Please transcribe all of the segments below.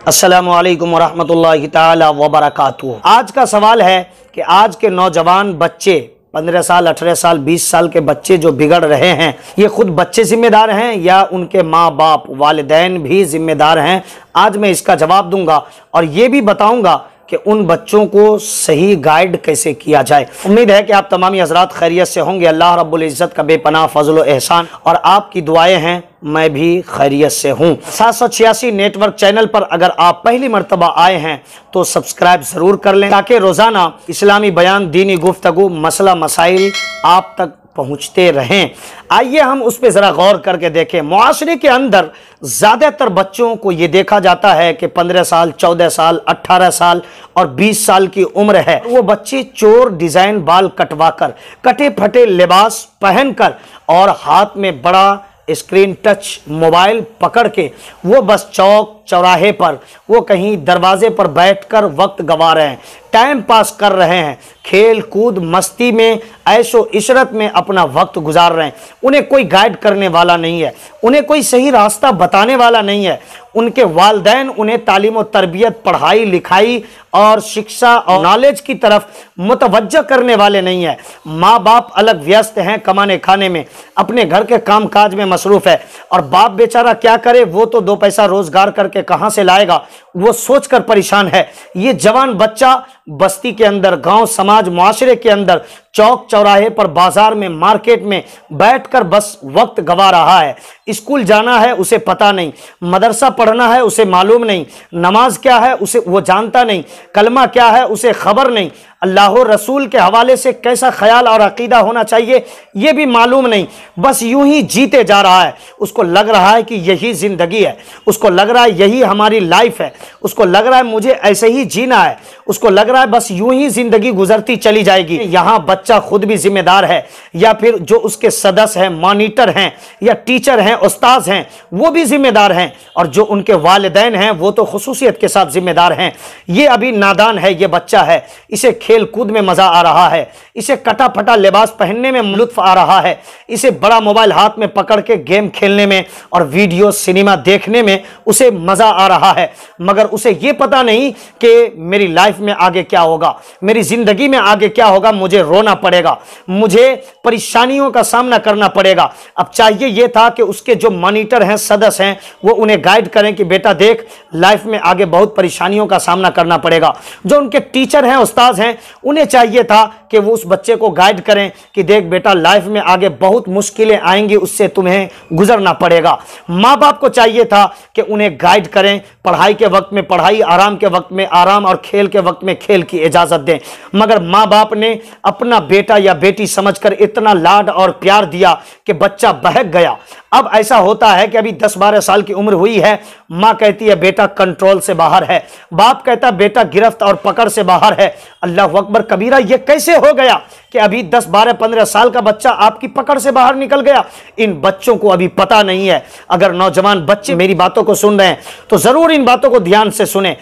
अस्सलामु अलैकुम वरहमतुल्लाहि ताला वबरकातुहू। आज का सवाल है कि आज के नौजवान बच्चे 15 साल, 18 साल, 20 साल के बच्चे जो बिगड़ रहे हैं, ये खुद बच्चे जिम्मेदार हैं या उनके माँ बाप वालिदैन भी जिम्मेदार हैं? आज मैं इसका जवाब दूंगा और ये भी बताऊंगा कि उन बच्चों को सही गाइड कैसे किया जाए। उम्मीद है कि आप तमामी हजरात खैरियत से होंगे। अल्लाह रब्बुल इज़्ज़त का बेपनाह फजल व एहसान और आपकी दुआएं हैं, मैं भी खैरियत से हूँ। 786 नेटवर्क चैनल पर अगर आप पहली मर्तबा आए हैं तो सब्सक्राइब ज़रूर कर लें ताकि रोज़ाना इस्लामी बयान, दीनी गुफ्तगू, मसला मसाइल आप तक पहुँचते रहें। आइए हम उस पर ज़रा गौर करके देखें। मुआशरे के अंदर ज़्यादातर बच्चों को ये देखा जाता है कि 15 साल, 14 साल, 18 साल और 20 साल की उम्र है, वो बच्चे चोर डिज़ाइन बाल कटवाकर, कटे फटे लिबास पहनकर और हाथ में बड़ा स्क्रीन टच मोबाइल पकड़ के वो बस चौक चौराहे पर, वो कहीं दरवाजे पर बैठकर वक्त गंवा रहे हैं, टाइम पास कर रहे हैं, खेल कूद मस्ती में, ऐशो इशरत में अपना वक्त गुजार रहे हैं। उन्हें कोई गाइड करने वाला नहीं है, उन्हें कोई सही रास्ता बताने वाला नहीं है। उनके वालिदैन उन्हें तालीम और तरबियत, पढ़ाई लिखाई और शिक्षा और नॉलेज की तरफ मुतवज्जह करने वाले नहीं है। माँ बाप अलग व्यस्त हैं कमाने खाने में, अपने घर के काम काज में मसरूफ़ है और बाप बेचारा क्या करे, वो तो 2 पैसा रोजगार करके कहाँ से लाएगा, वो सोचकर परेशान है। ये जवान बच्चा बस्ती के अंदर, गांव समाज मुआशरे के अंदर, चौक चौराहे पर, बाजार में, मार्केट में बैठकर बस वक्त गंवा रहा है। स्कूल जाना है उसे पता नहीं, मदरसा पढ़ना है उसे मालूम नहीं, नमाज क्या है उसे वो जानता नहीं, कलमा क्या है उसे खबर नहीं, अल्लाह रसूल के हवाले से कैसा ख्याल और अकीदा होना चाहिए ये भी मालूम नहीं। बस यूं ही जीते जा रहा है। उसको लग रहा है कि यही ज़िंदगी है, उसको लग रहा है यही हमारी लाइफ है, उसको लग रहा है मुझे ऐसे ही जीना है, उसको लग रहा है बस यूं ही ज़िंदगी गुजरती चली जाएगी। यहाँ बच्चा खुद भी जिम्मेदार है या फिर जो उसके सदस्य हैं, मॉनिटर हैं या टीचर हैं, उस्ताद हैं, वो भी जिम्मेदार हैं और जो उनके वालिदैन हैं वो तो खुसूसियत के साथ जिम्मेदार हैं। ये अभी नादान है, ये बच्चा है, इसे खेल कूद में मजा आ रहा है, इसे कटा फटा लिबास पहनने में लुत्फ आ रहा है, इसे बड़ा मोबाइल हाथ में पकड़ के गेम खेलने में और वीडियो सिनेमा देखने में उसे मजा आ रहा है, मगर उसे ये पता नहीं कि मेरी लाइफ में आगे क्या होगा, मेरी जिंदगी में आगे क्या होगा, मुझे रोना पड़ेगा, मुझे परेशानियों का सामना करना पड़ेगा। अब चाहिए यह था कि उसके जो मॉनिटर हैं, सदस्य हैं, वो उन्हें गाइड करें कि बेटा देख, लाइफ में आगे बहुत परेशानियों का सामना करना पड़ेगा। जो उनके टीचर हैं, उस्ताद हैं, उन्हें चाहिए था कि वो उस बच्चे को गाइड करें कि देख बेटा, लाइफ में आगे बहुत मुश्किलें आएंगी, उससे तुम्हें गुजरना पड़ेगा। माँ बाप को चाहिए था कि उन्हें गाइड करें, पढ़ाई के वक्त में पढ़ाई, आराम के वक्त में आराम और खेल के वक्त में खेल की इजाज़त दें। मगर माँ बाप ने अपना बेटा या बेटी समझकर इतना लाड और प्यार दिया कि बच्चा बहक गया। अब ऐसा होता है कि अभी 10-12 साल की उम्र हुई है, माँ कहती है बेटा कंट्रोल से बाहर है, बाप कहता है बेटा गिरफ्त और पकड़ से बाहर है। अल्लाह अकबर कबीरा, ये कैसे हो गया कि अभी 10, 12, 15 साल का बच्चा आपकी पकड़ से बाहर निकल गया? इन बच्चों को अभी पता नहीं है। अगर नौजवान बच्चे मेरी बातों को सुन रहे हैं तो जरूर इन बातों को ध्यान से सुने।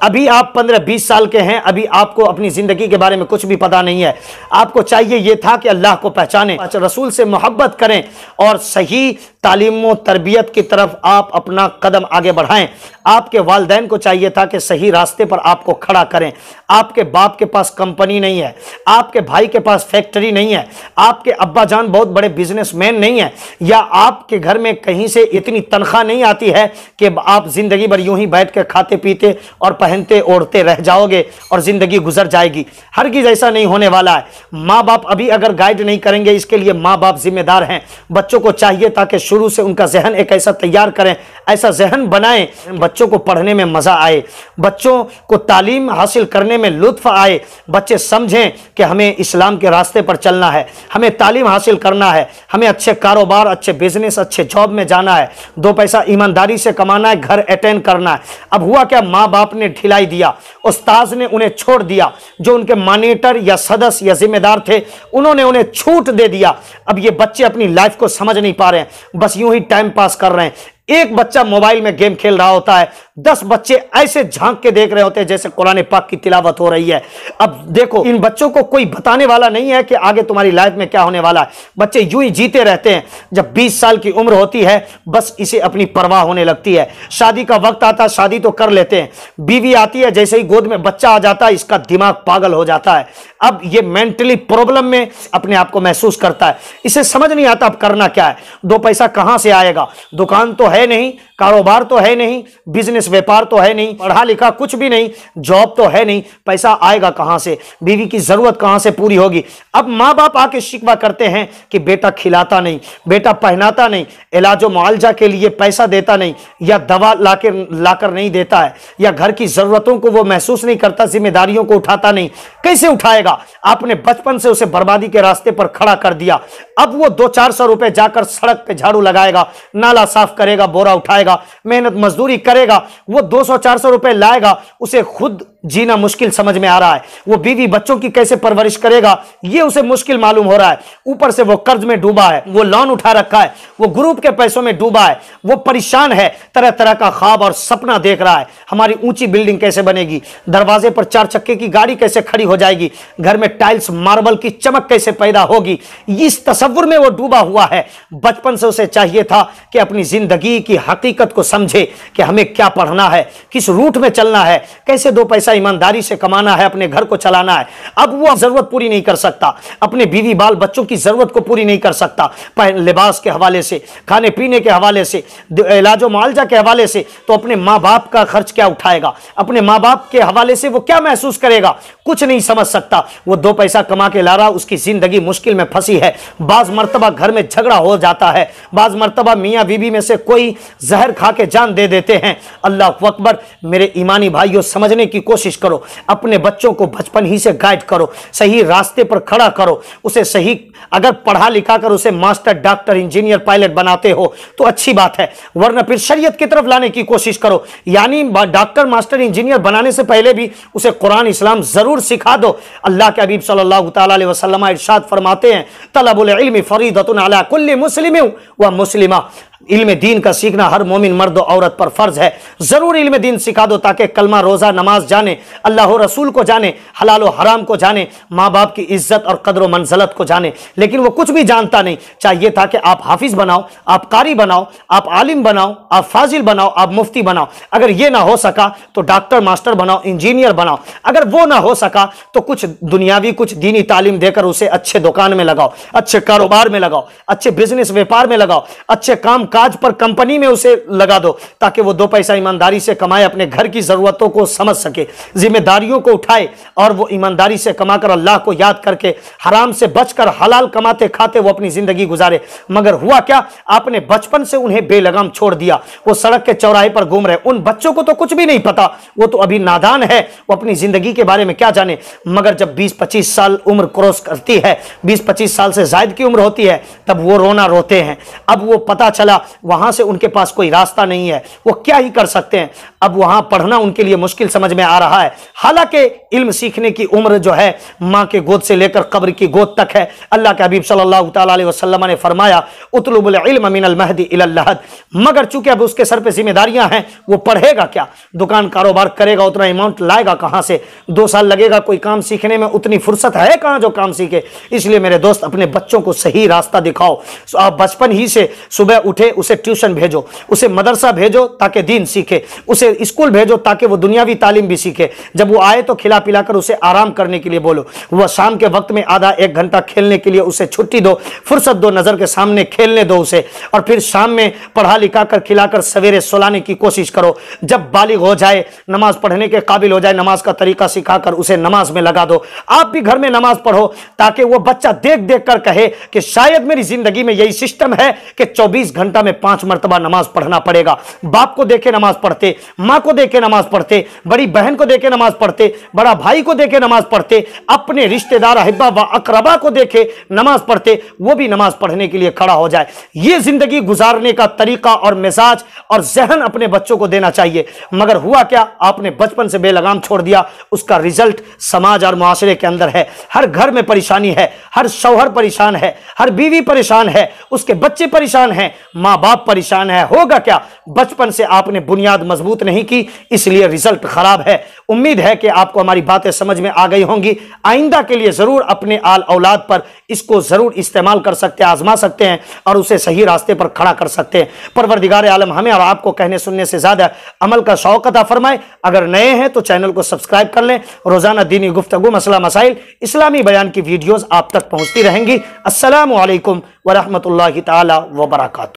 अभी आप 15-20 साल के हैं, अभी आपको अपनी जिंदगी के बारे में कुछ भी पता नहीं है। आपको चाहिए यह था कि अल्लाह को पहचानें, रसूल से मोहब्बत करें और सही तालीम व तरबियत की तरफ आप अपना कदम आगे बढ़ाएं। आपके वालिदैन को चाहिए था कि सही रास्ते पर आपको खड़ा करें। आपके बाप के पास कंपनी नहीं है, आपके भाई के पास फैक्ट्री नहीं है, आपके अब्बा जान बहुत बड़े बिजनेसमैन नहीं है, या आपके घर में कहीं से इतनी तनख्वाह नहीं आती है कि आप जिंदगी भर यूं ही बैठ कर खाते पीते और पहनते ओढ़ते रह जाओगे और जिंदगी गुजर जाएगी। हरगिज़ ऐसा नहीं होने वाला है। माँ बाप अभी अगर गाइड नहीं करेंगे, इसके लिए माँ बाप जिम्मेदार हैं। बच्चों को चाहिए था कि शुरू से उनका जहन एक ऐसा तैयार करें, ऐसा जहन बनाएं, बच्चों को पढ़ने में मजा आए, बच्चों को तालीम हासिल करने में लुत्फ आए, बच्चे समझें कि हमें इस्लाम के रास्ते पर चलना है, हमें तालीम हासिल करना है, हमें अच्छे कारोबार, अच्छे बिजनेस, अच्छे जॉब में जाना है, 2 पैसा ईमानदारी से कमाना है, घर अटेंड करना है। अब हुआ क्या, माँ बाप ने ढिलाई दिया, उस्ताद ने उन्हें छोड़ दिया, जो उनके मॉनिटर या सदस्य या जिम्मेदार थे उन्होंने उन्हें छूट दे दिया। अब ये बच्चे अपनी लाइफ को समझ नहीं पा रहे हैं, बस यूं ही टाइम पास कर रहे हैं। एक बच्चा मोबाइल में गेम खेल रहा होता है, 10 बच्चे ऐसे झांक के देख रहे होते हैं जैसे कुरान पाक की तिलावत हो रही है। अब देखो, इन बच्चों को कोई बताने वाला नहीं है कि आगे तुम्हारी लाइफ में क्या होने वाला है। बच्चे यूं ही जीते रहते हैं। जब 20 साल की उम्र होती है, बस इसे अपनी परवाह होने लगती है। शादी का वक्त आता है, शादी तो कर लेते हैं। बीवी आती है, जैसे ही गोद में बच्चा आ जाता है, इसका दिमाग पागल हो जाता है। अब ये मेंटली प्रॉब्लम में अपने आप को महसूस करता है। इसे समझ नहीं आता अब करना क्या है। 2 पैसा कहां से आएगा? दुकान तो है नहीं, कारोबार तो है नहीं, बिजनेस व्यापार तो है नहीं, पढ़ा लिखा कुछ भी नहीं, जॉब तो है नहीं, पैसा आएगा कहां से? बीवी की जरूरत कहां से पूरी होगी? अब माँ बाप आके शिकवा करते हैं कि बेटा खिलाता नहीं, बेटा पहनाता नहीं, इलाज मुआवजा के लिए पैसा देता नहीं, या दवा लाकर नहीं देता है, या घर की जरूरतों को वो महसूस नहीं करता, जिम्मेदारियों को उठाता नहीं। कैसे उठाएगा? आपने बचपन से उसे बर्बादी के रास्ते पर खड़ा कर दिया। अब वो 200-400 रुपए जाकर सड़क पे झाड़ू लगाएगा, नाला साफ करेगा, बोरा उठाएगा, मेहनत मजदूरी करेगा, वो 200-400 रुपए लाएगा। उसे खुद जीना मुश्किल समझ में आ रहा है। वो बीवी बच्चों की कैसे परवरिश करेगा, ये उसे मुश्किल मालूम हो रहा है। ऊपर से वो कर्ज में डूबा है, वो लोन उठा रखा है, वो ग्रुप के पैसों में डूबा है, वो परेशान है, तरह तरह का ख्वाब और सपना देख रहा है। हमारी ऊंची बिल्डिंग कैसे बनेगी, दरवाजे पर 4 चक्के की गाड़ी कैसे खड़ी हो जाएगी, घर में टाइल्स मार्बल की चमक कैसे पैदा होगी, इस तसव्वुर में वो डूबा हुआ है। बचपन से उसे चाहिए था कि अपनी जिंदगी की हकीकत को समझे कि हमें क्या पढ़ना है, किस रूट में चलना है, कैसे 2 पैसा ईमानदारी से कमाना है, अपने घर को चलाना है। अब वो जरूरत पूरी नहीं कर सकता, अपने बीवी बाल बच्चों की जरूरत को पूरी नहीं कर सकता, लिबास के हवाले से, खाने पीने के हवाले से, इलाज मुआवजा के हवाले से। तो अपने माँ बाप का खर्च क्या उठाएगा? अपने माँ बाप के हवाले से वो क्या महसूस करेगा? कुछ नहीं समझ सकता। वो 2 पैसा कमा के ला रहा, उसकी जिंदगी मुश्किल में फंसी है। बाज मर्तबा घर में झगड़ा हो जाता है, बाज मर्तबा मियाँ बीवी में से कोई जहर खा के जान दे देते हैं। अल्लाह अकबर। मेरे ईमानी भाइयों, समझने की कोशिश करो, अपने बच्चों को बचपन ही से गाइड करो, सही रास्ते पर खड़ा करो, उसे सही, अगर पढ़ा लिखा कर उसे मास्टर, डॉक्टर, इंजीनियर, पायलट बनाते हो तो अच्छी बात है, वरना फिर शरीयत की तरफ लाने की कोशिश करो। यानी डॉक्टर, मास्टर, इंजीनियर बनाने से पहले भी उसे कुरान इस्लाम जरूर सिखा दो। अल्लाह के हबीब सल्लल्लाहु तआला अलैहि वसल्लम इरशाद फरमाते हैं, तलबुल इल्मी फरीदतुन अला कुल्ली मुस्लिमिन व मुस्लिमा। इल्म दीन का सीखना हर मोमिन मर्द और औरत पर फर्ज है। जरूर इल्म दीन सिखा दो ताकि कलमा, रोजा, नमाज जाने, अल्लाह रसूल को जाने, हलाल और हराम को जाने, माँ बाप की इज्जत और कदर व मंजलत को जाने। लेकिन वो कुछ भी जानता नहीं। चाहिए था कि आप हाफिज बनाओ, आप कारी बनाओ, आप आलिम बनाओ, आप फाजिल बनाओ, आप मुफ्ती बनाओ। अगर ये ना हो सका तो डॉक्टर, मास्टर बनाओ, इंजीनियर बनाओ। अगर वो ना हो सका तो कुछ दुनियावी, कुछ दीनी तालीम देकर उसे अच्छे दुकान में लगाओ, अच्छे कारोबार में लगाओ, अच्छे बिजनेस व्यापार में लगाओ, अच्छे काम काज पर कंपनी में उसे लगा दो, ताकि वो 2 पैसा ईमानदारी से कमाए, अपने घर की जरूरतों को समझ सके, जिम्मेदारियों को उठाए, और वो ईमानदारी से कमाकर अल्लाह को याद करके हराम से बचकर हलाल कमाते खाते वो अपनी जिंदगी गुजारे। मगर हुआ क्या? आपने बचपन से उन्हें बेलगाम छोड़ दिया। वो सड़क के चौराहे पर घूम रहे। उन बच्चों को तो कुछ भी नहीं पता, वो तो अभी नादान है, वो अपनी जिंदगी के बारे में क्या जाने। मगर जब 20-25 साल उम्र क्रॉस करती है, 20-25 साल से ज्यादा की उम्र होती है, तब वो रोना रोते हैं। अब वो पता चला वहां से उनके पास कोई रास्ता नहीं है, वो क्या ही कर सकते हैं। अब वहां पढ़ना उनके लिए मुश्किल समझ में आ रहा है। हालांकि इल्म सीखने की उम्र जो है मां के गोद से लेकर कब्र की गोद तक है। अल्लाह के हबीब सल्लल्लाहु तआला अलैहि वसल्लम ने फरमाया, उतलुबुल इल्म मिनल महदी इलल लहद। मगर चूंकि अब उसके सर पे जिम्मेदारियां हैं, वो पढ़ेगा क्या? दुकान कारोबार करेगा, उतना अमाउंट लाएगा कहां से? 2 साल लगेगा कोई काम सीखने में, उतनी फुर्सत है कहां जो काम सीखे। इसलिए मेरे दोस्त, अपने बच्चों को सही रास्ता दिखाओ। आप बचपन ही से सुबह उठे, उसे ट्यूशन भेजो, उसे मदरसा भेजो ताकि दीन सीखे, उसे स्कूल भेजो ताकि वो दुनियावी तालीम भी सीखे। जब वो आए तो खिला पिलाकर उसे आराम करने के लिए बोलो। वह शाम के वक्त में आधा 1 घंटा खेलने के लिए उसे छुट्टी दो, फुर्सत दो, नजर के सामने खेलने दो उसे। और फिर शाम में पढ़ा लिखा कर खिलाकर सवेरे सुलाने की कोशिश करो। जब बालिग हो जाए, नमाज पढ़ने के काबिल हो जाए, नमाज का तरीका सिखाकर उसे नमाज में लगा दो। आप भी घर में नमाज पढ़ो ताकि वो बच्चा देख देख कर कहे कि शायद मेरी जिंदगी में यही सिस्टम है कि 24 घंटा में 5 मरतबा नमाज पढ़ना पड़ेगा। बाप को देखे नमाज पढ़ते, मां को देखे नमाज पढ़ते, बड़ी बहन को देखे नमाज पढ़ते, बड़ा भाई को देखे नमाज पढ़ते, अपने रिश्तेदार अहिब्बा व अकरबा को देखे नमाज पढ़ते, वो भी नमाज पढ़ने के लिए खड़ा हो जाए। ये जिंदगी गुजारने का तरीका और मिजाज और जहन अपने बच्चों को देना चाहिए। मगर हुआ क्या? आपने बचपन से बेलगाम छोड़ दिया। उसका रिजल्ट समाज और मुआशरे के अंदर है। हर घर में परेशानी है, हर शौहर परेशान है, हर बीवी परेशान है, उसके बच्चे परेशान हैं। माँ बाप परेशान है, होगा क्या? बचपन से आपने बुनियाद मजबूत नहीं की, इसलिए रिजल्ट खराब है। उम्मीद है कि आपको हमारी बातें समझ में आ गई होंगी। आइंदा के लिए जरूर अपने आल औलाद पर इसको जरूर इस्तेमाल कर सकते हैं, आजमा सकते हैं और उसे सही रास्ते पर खड़ा कर सकते हैं। परवरदिगार आलम हमें और आपको कहने सुनने से ज्यादा अमल का शौक अता फरमाए। अगर नए हैं तो चैनल को सब्सक्राइब कर लें। रोजाना दीनी गुफ्तगू, मसला मसाइल, इस्लामी बयान की वीडियोस आप तक पहुंचती रहेंगी। अस्सलामु अलैकुम व रहमतुल्लाहि ताला व बरकातुहू।